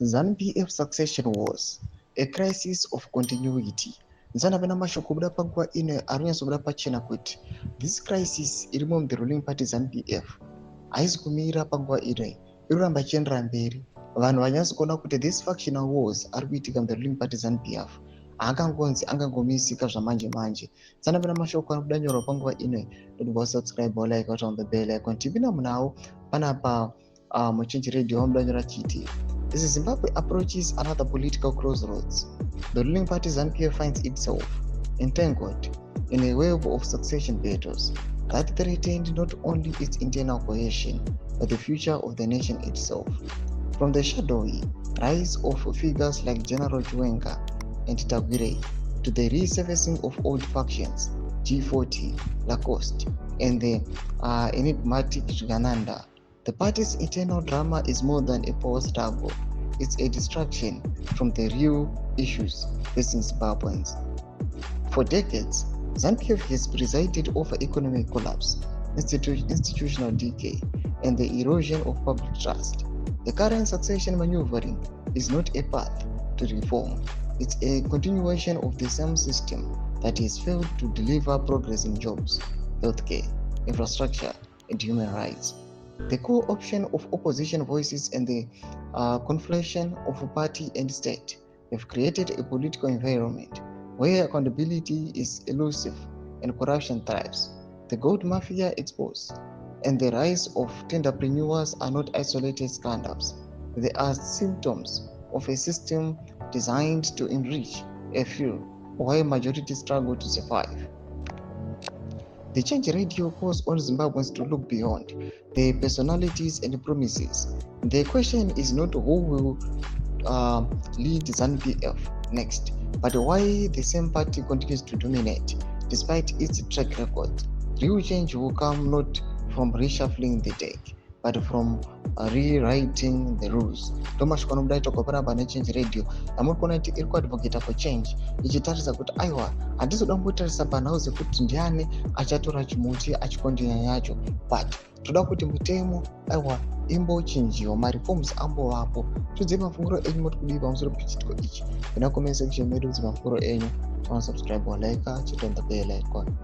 ZANU-PF succession wars, a crisis of continuity. Nzanapena mashoko kubuda panguva ino arinyatsobuda pachena kuti this crisis irimo the ruling party ZANU-PF haisi kumira panguva ino, iroramba ichiendera mberi. Vanhu vanyatsokuona kuti this factional wars ari kuitika the ruling party ZANU-PF angangomisika zvamanje manje. Nzanapena mashoko ari kuda nyorwa panguva ino. Don't subscribe or like out on the bell icon. Tipinda munao panapa muchinji radio wamudanyora chiti. As Zimbabwe approaches another political crossroads, the ruling party ZANU-PF finds itself entangled in a web of succession battles that threatened not only its internal cohesion, but the future of the nation itself. From the shadowy rise of figures like General Chiwenga and Tagwire to the resurfacing of old factions, G40, Lacoste, and the enigmatic Jgananda, the party's internal drama is more than a power struggle. It's a distraction from the real issues facing Zimbabweans. For decades, ZANU-PF has presided over economic collapse, institutional decay, and the erosion of public trust. The current succession maneuvering is not a path to reform. It's a continuation of the same system that has failed to deliver progress in jobs, healthcare, infrastructure, and human rights. The co-option of opposition voices and the conflation of party and state have created a political environment where accountability is elusive and corruption thrives. The gold mafia exposed and the rise of tenderpreneurs are not isolated scandals. They are symptoms of a system designed to enrich a few while majority struggle to survive. The Change Radio calls on Zimbabweans to look beyond their personalities and promises. The question is not who will lead ZANU-PF next, but why the same party continues to dominate despite its track record. Real change will come not from reshuffling the deck, but from rewriting the rules. Thomas Konobdai tokopara pane Change Radio. Amukona iti iri kuadvocate for change. Ichitarisa kuti aiwa hatizoda kumbotarisa panhauze kuti ndiani achatora chimuti achikondinya yacho, but toda kuti mutemo aiwa imbochinjiwa, mareforms ambovapo. Tudze mafunguro enyu moti kudii pamusoro pechitiko ichi. Ina comment section medu kuti mafunguro enyu. Subscribe or like, chit on the bell icon.